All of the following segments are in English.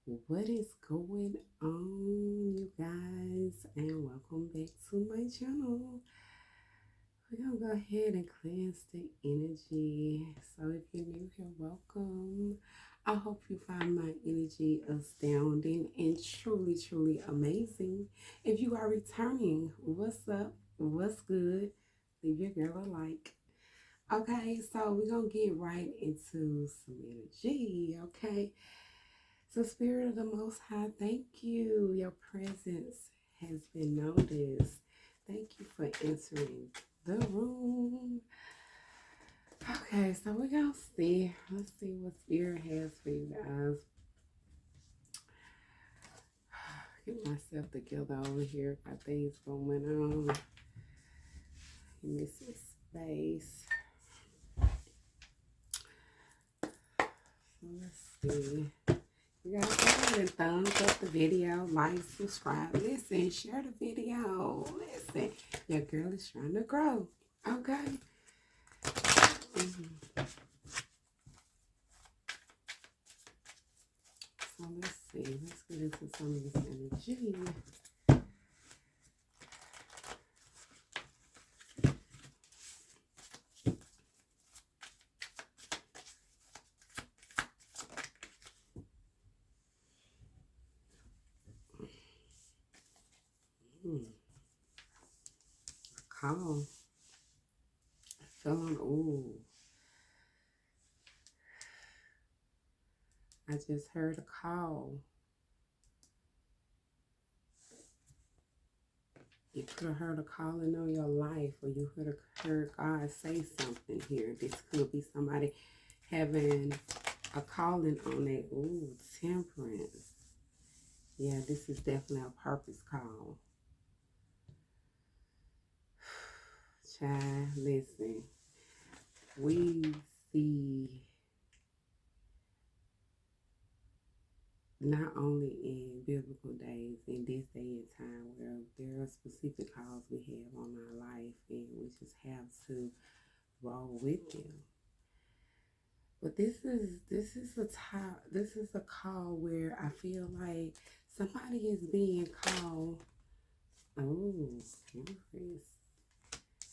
What is going on, you guys? And welcome back to my channel. We're gonna go ahead and cleanse the energy. So if you're new here, welcome. I hope you find my energy astounding and truly amazing. If you are returning, what's up? What's good? Leave your girl a like. Okay, so we're gonna get right into some energy, okay? So, Spirit of the Most High, thank you. Your presence has been noticed. Thank you for entering the room. Okay, so we're going to see. Let's see what Spirit has for you guys. Get myself together over here. Got things going on. Give me some space. So, let's see. You guys go ahead and thumbs up the video, like, subscribe, listen, share the video. Listen, your girl is trying to grow. Okay. So let's see. Let's get into some of this energy. Call. Feeling, ooh. I just heard a call. You could have heard a calling on your life, or you could have heard God say something here. This could be somebody having a calling on it. Ooh, temperance. Yeah, this is definitely a purpose call. Child, listen. We see not only in biblical days, in this day and time, where there are specific calls we have on our life and we just have to roll with them. But this is a call where I feel like somebody is being called. Oh,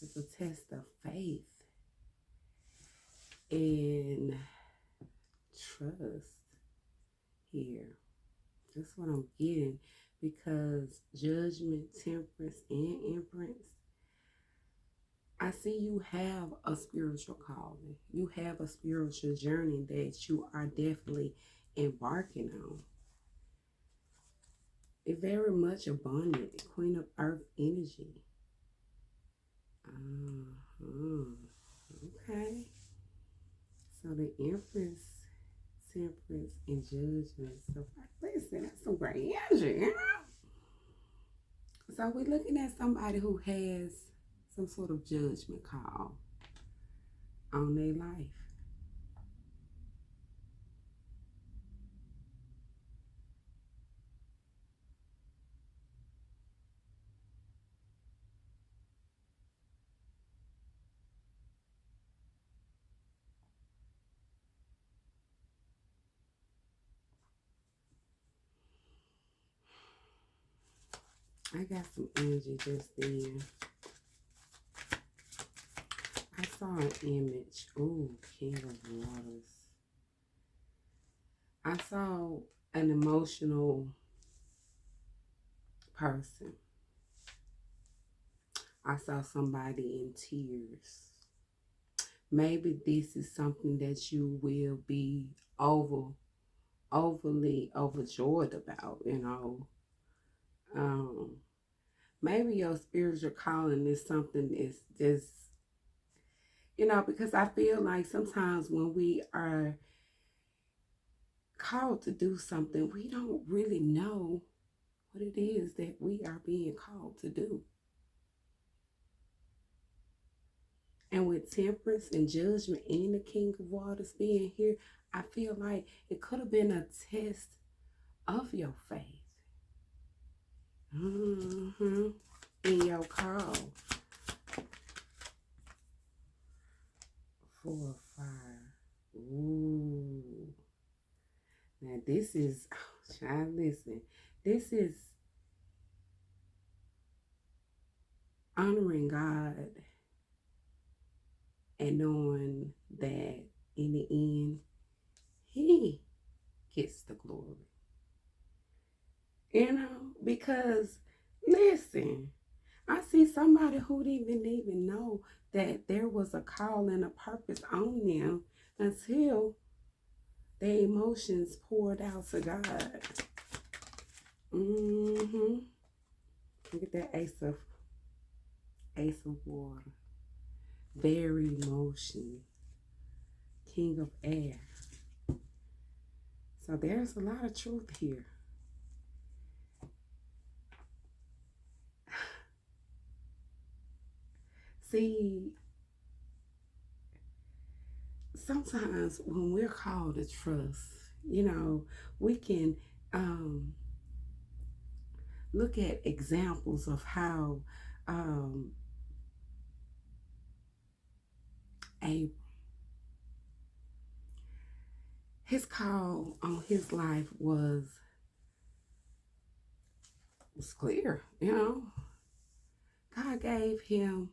it's a test of faith and trust here. That's what I'm getting, because judgment, temperance, and emperance, I see you have a spiritual calling. You have a spiritual journey that you are definitely embarking on. It's very much abundant. Queen of Earth energy. Okay. So the Empress, temperance, and judgment. So listen, that's some great energy, you know? So we're looking at somebody who has some sort of judgment call on their life. I got some energy just then. I saw an image. Ooh, King of Waters. I saw an emotional person. I saw somebody in tears. Maybe this is something that you will be overly overjoyed about, you know. Maybe your spiritual calling is something is just, you know, because I feel like sometimes when we are called to do something, we don't really know what it is that we are being called to do. And with temperance and judgment and the King of Waters being here, I feel like it could have been a test of your faith. In your call. 4 or 5. Ooh. Now this is, Child, listen. This is honoring God and knowing that in the end, He gets the glory. You know, because listen, I see somebody who didn't even know that there was a call and a purpose on them until their emotions poured out to God. Look at that ace of water. Very emotion. King of air. So there's a lot of truth here. See, sometimes when we're called to trust, you know, we can look at examples of how Abram, his call on his life was clear, you know. God gave him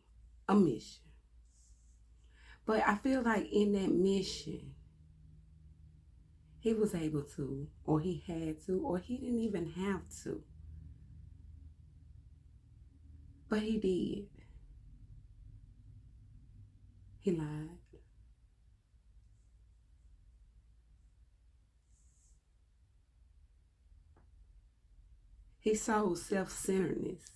a mission. But I feel like in that mission, he was able to, or he had to, or he didn't even have to. But he did. He lied. He showed self-centeredness.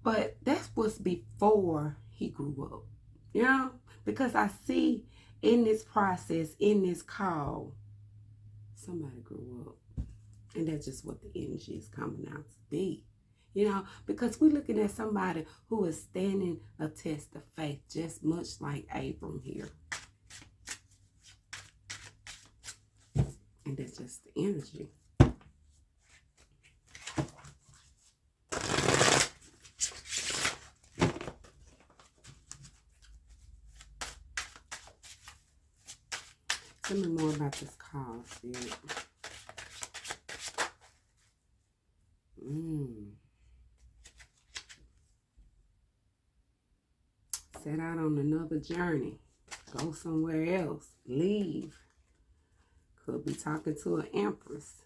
But that was before he grew up, you know? Because I see in this process, in this call, somebody grew up. And that's just what the energy is coming out to be. You know, because we're looking at somebody who is standing a test of faith, just much like Abram here. And that's just the energy. Tell me more about this call, Spirit. Set out on another journey. Go somewhere else. Leave. Could be talking to an empress.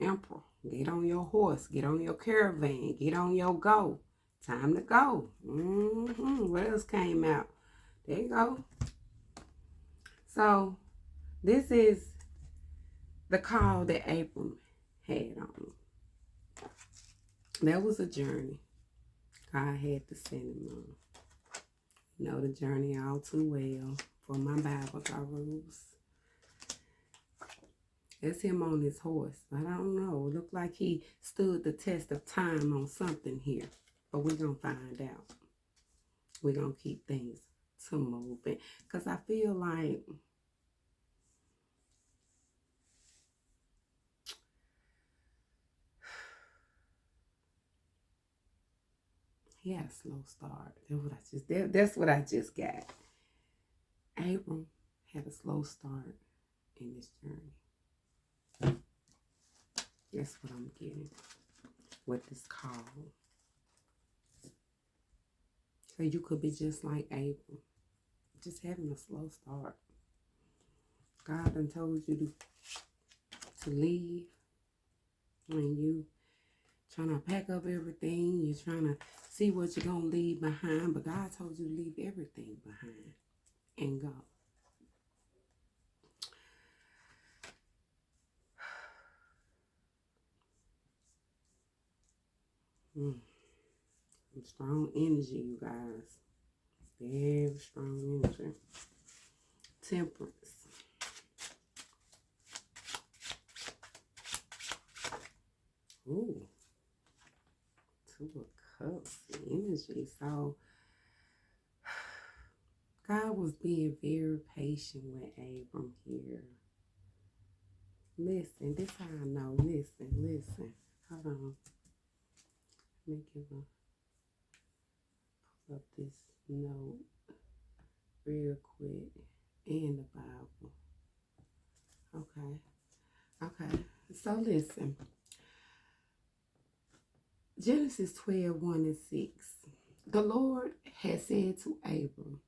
Emperor. Get on your horse. Get on your caravan. Get on your go. Time to go. What else came out? There you go. So, this is the call that Abram had on him. That was a journey God had to send him on. You know the journey all too well. For my Bible, I rouse. That's him on his horse. I don't know. It looked like he stood the test of time on something here. But we're going to find out. We're going to keep things to moving. Because I feel like he had a slow start. That's what I just got. Abram had a slow start in this journey. That's what I'm getting with this call. So you could be just like Abram, just having a slow start. God done told you to leave, and you trying to pack up everything. You're trying to see what you're going to leave behind, but God told you to leave everything behind and go. Some strong energy, you guys. Very strong energy. Temperance. Ooh. Two of Cups energy. So, God was being very patient with Abram here. Listen, this how I know. Listen. Hold on. Let me pull up this note. real quick. In the Bible. Okay. Okay. So listen. Genesis 12:1-6. The Lord has said to Abram,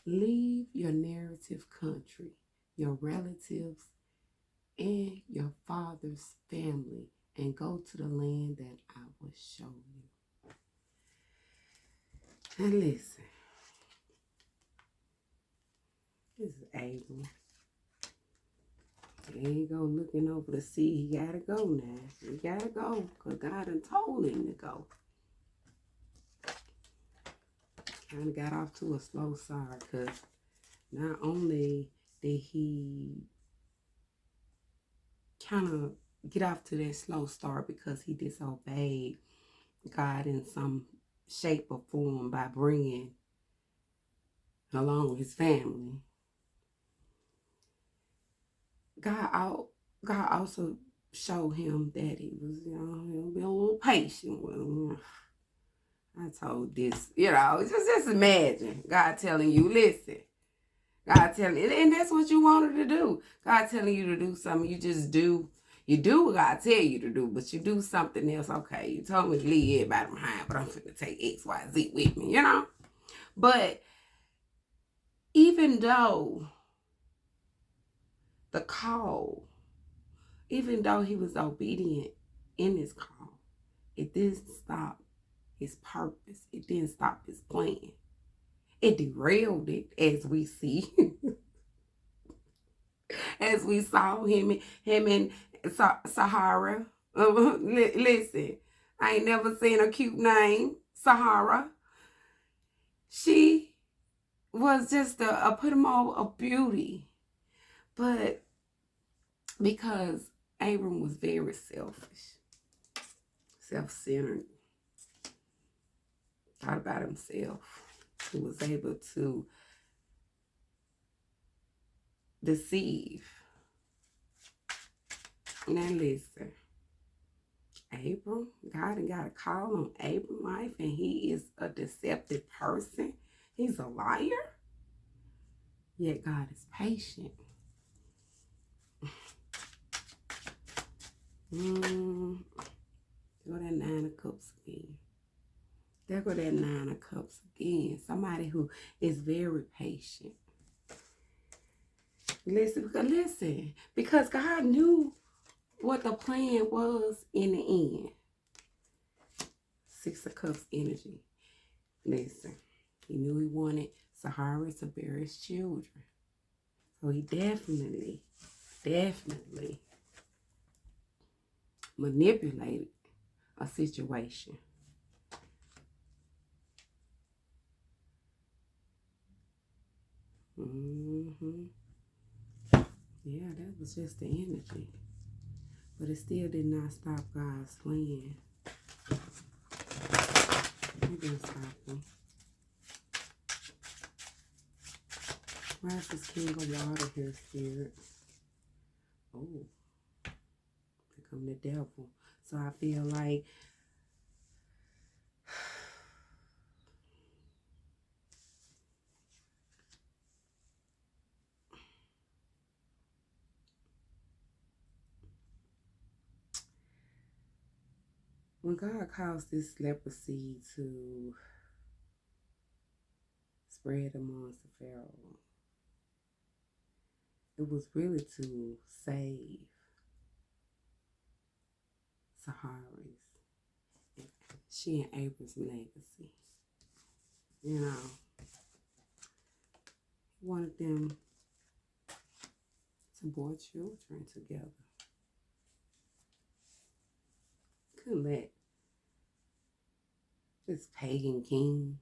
leave your native country, your relatives, and your father's family, and go to the land that I will show you. And listen, this is Abram. He ain't go looking over the sea. He gotta go now. He gotta go, because God done told him to go. Kind of got off to a slow start, because not only did he kind of get off to that slow start because he disobeyed God in some shape or form by bringing along his family. God also showed him that he was, he'll be a little patient with him. I told this, just imagine God telling you, listen. God telling you, and that's what you wanted to do. God telling you to do something, you just do. You do what God tell you to do, but you do something else. Okay, you told me to leave everybody behind, but I'm finna take X, Y, Z with me, But even though the call, even though he was obedient in his call, it didn't stop his purpose. It didn't stop his plan. It derailed it, as we see. As we saw him in Sahara. Listen, I ain't never seen a cute name, Sahara. She was just a epitome of beauty. But because Abram was very selfish, self-centered, thought about himself, he was able to deceive. Now listen, Abram, God got a call on Abram's life, and he is a deceptive person. He's a liar. Yet God is patient. There go that 9 of Cups again. There go that 9 of Cups again. Somebody who is very patient. Listen, because God knew what the plan was in the end. 6 of Cups energy. Listen, he knew he wanted Sahara to bear his children. So he definitely manipulated a situation. Yeah, that was just the energy. But it still did not stop God's plan. It didn't stop him. Why is this King of Water here, Spirit? Oh, here come the devil. So I feel like when God caused this leprosy to spread amongst the Pharaoh, it was really to save Sahara's, she and Abram's legacy. He wanted them to bear children together. Couldn't let this pagan king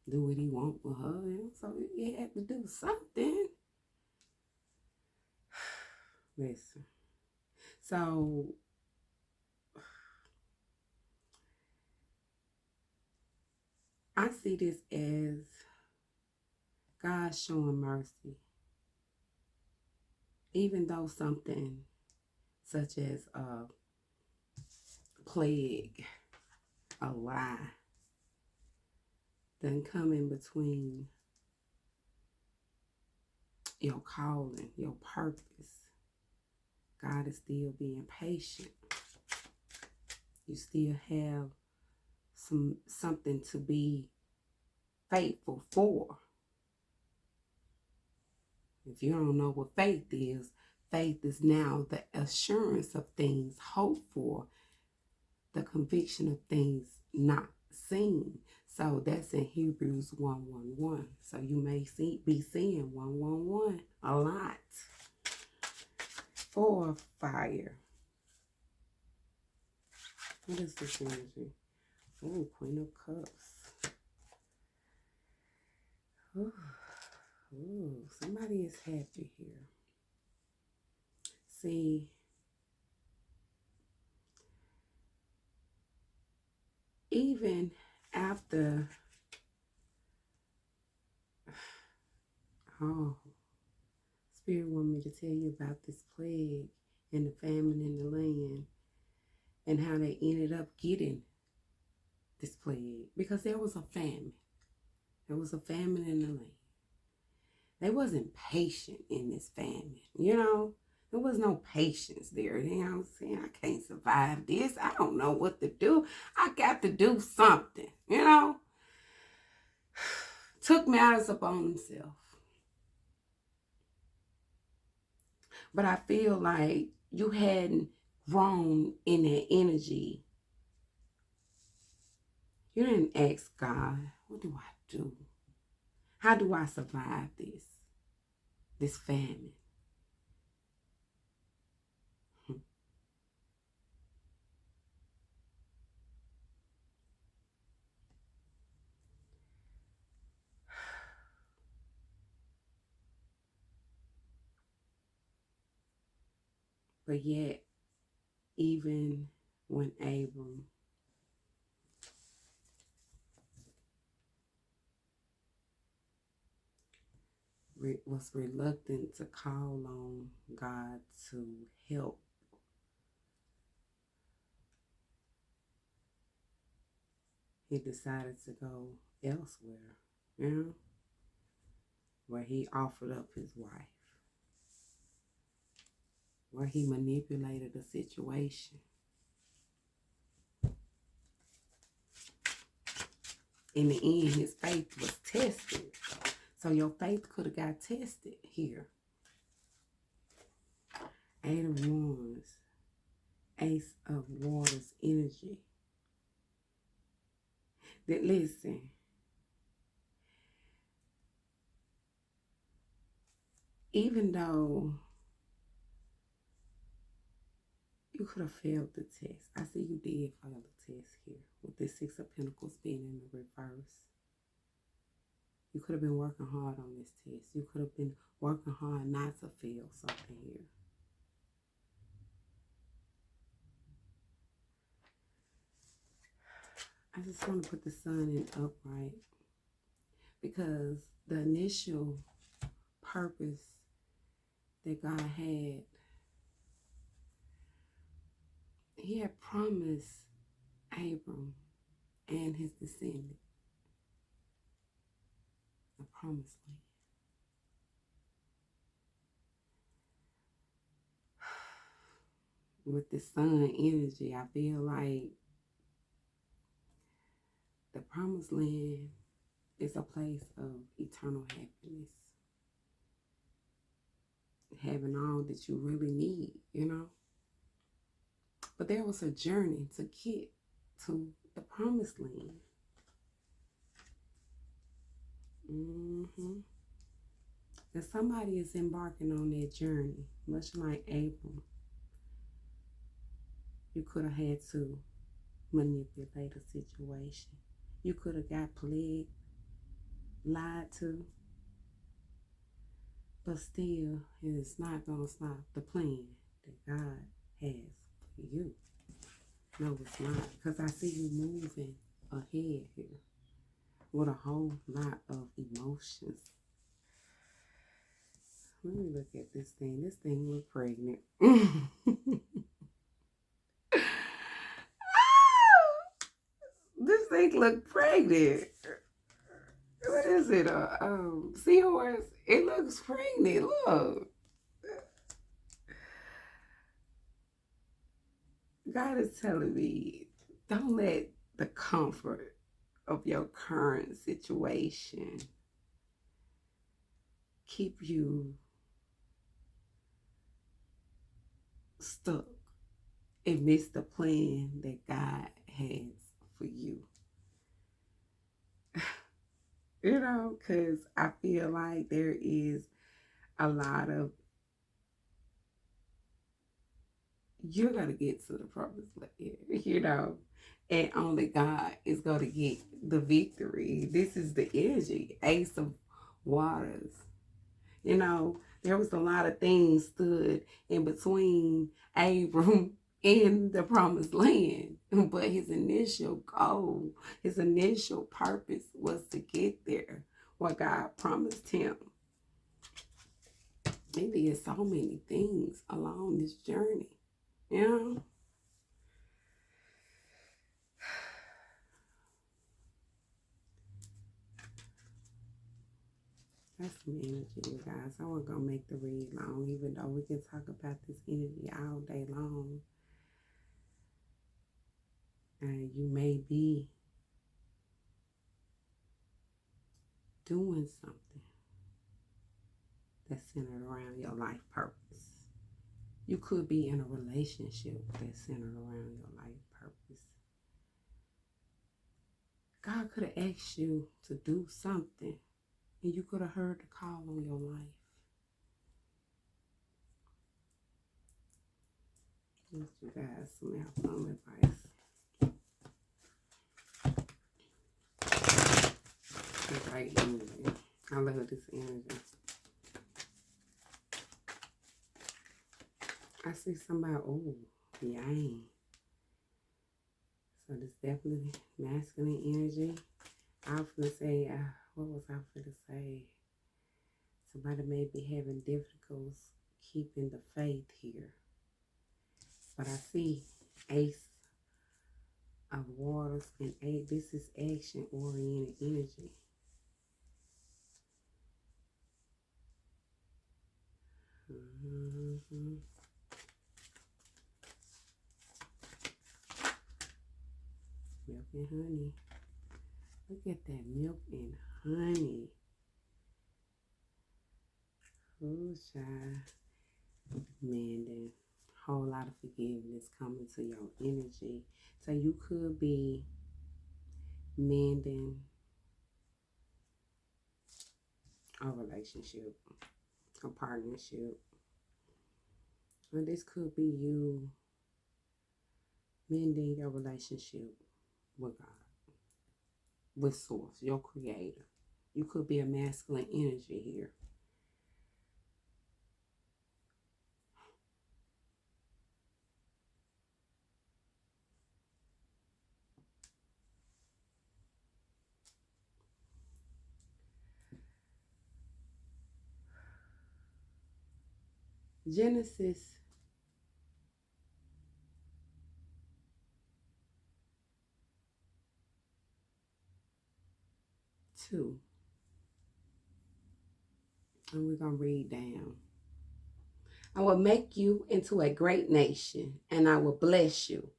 do what he want with her, so he had to do something. Listen, so I see this as God showing mercy. Even though something such as a plague, a lie, doesn't come in between your calling, your purpose. God is still being patient. You still have something to be faithful for. If you don't know what faith is now the assurance of things hoped for, the conviction of things not seen. So that's in Hebrews 1:1:1. So you may be seeing 1:1:1 a lot for fire. What is this energy? Oh, Queen of Cups. Ooh, somebody is happy here. See, even after, Spirit want me to tell you about this plague and the famine in the land and how they ended up getting this plague, because there was a famine. There was a famine in the land. They wasn't patient in this famine, you know. There was no patience there. You know what I'm saying? I can't survive this. I don't know what to do. I got to do something, you know. Took matters upon himself. But I feel like you hadn't grown in that energy. You didn't ask God, what do I do? How do I survive this famine? But yet, even when Abram was reluctant to call on God to help, he decided to go elsewhere, you know, where he offered up his wife, where he manipulated the situation. In the end, his faith was tested. So your faith could have got tested here. 8 of Wands, Ace of Waters energy. That, listen, even though you could have failed the test, I see you did fail the test here with the 6 of Pentacles being in the reverse. You could have been working hard on this test. You could have been working hard not to fail something here. I just want to put the sun in upright, because the initial purpose that God had, he had promised Abram and his descendant a promised land. With the sun energy, I feel like the promised land is a place of eternal happiness. Having all that you really need, you know. But there was a journey to get to the promised land. And somebody is embarking on that journey, much like Abram. You could have had to manipulate a situation. You could have got plagued, lied to, but still, it's not going to stop the plan that God has for you. No, it's not. Because I see you moving ahead here with a whole lot of emotions. Let me look at this thing. This thing look pregnant. This thing look pregnant. What is it? A seahorse? It looks pregnant. Look. God is telling me, don't let the comfort of your current situation keep you stuck and miss the plan that God has for you. You know, because I feel like there is a lot of, you're going to get to the promised land, you know, and only God is going to get the victory. This is the energy, Ace of Waters. You know, there was a lot of things stood in between Abram and the promised land. But his initial goal, his initial purpose was to get there, what God promised him. He did so many things along this journey. You know? That's some energy, you guys. I wasn't going to make the read long, even though we can talk about this energy all day long. And you may be doing something that's centered around your life purpose. You could be in a relationship that's centered around your life purpose. God could have asked you to do something, and you could have heard the call on your life. Give you guys some outcome advice. Great energy. I love this energy. I see somebody, oh, yang. So this definitely masculine energy. I was going to say, what was I going to say? Somebody may be having difficulties keeping the faith here. But I see Ace of Waters and this is action-oriented energy. Milk and honey. Look at that milk and honey. Oh, child. Mending. Whole lot of forgiveness coming to your energy. So you could be mending a relationship, a partnership. Or this could be you mending your relationship with God, with Source, your Creator. You could be a masculine energy here. Genesis 2. And we're going to read down. I will make you into a great nation, and I will bless you.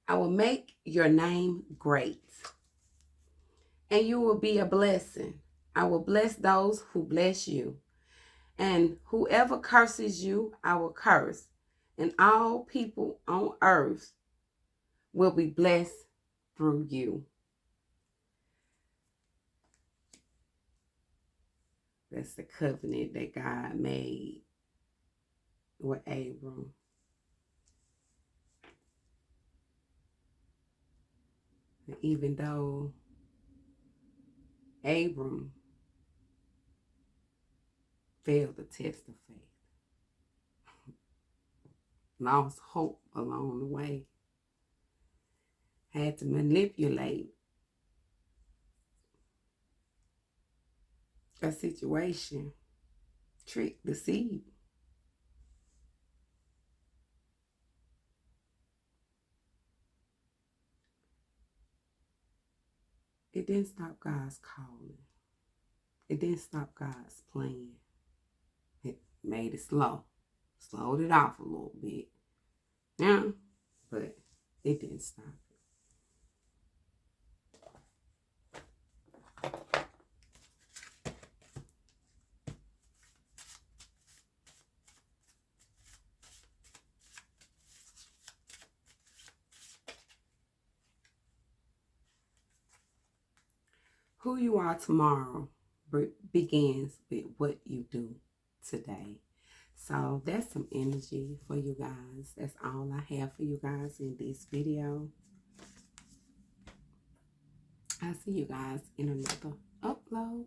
I will make your name great, and you will be a blessing. I will bless those who bless you, and whoever curses you, I will curse. And all people on earth will be blessed through you. That's the covenant that God made with Abram. And even though Abram failed the test of faith, lost hope along the way, had to manipulate a situation, trick, deceive. It didn't stop God's calling. It didn't stop God's plan. It made it slow. Slowed it off a little bit. Yeah, but it didn't stop it. Who you are tomorrow begins with what you do today. So that's some energy for you guys. That's all I have for you guys in this video. I'll see you guys in another upload.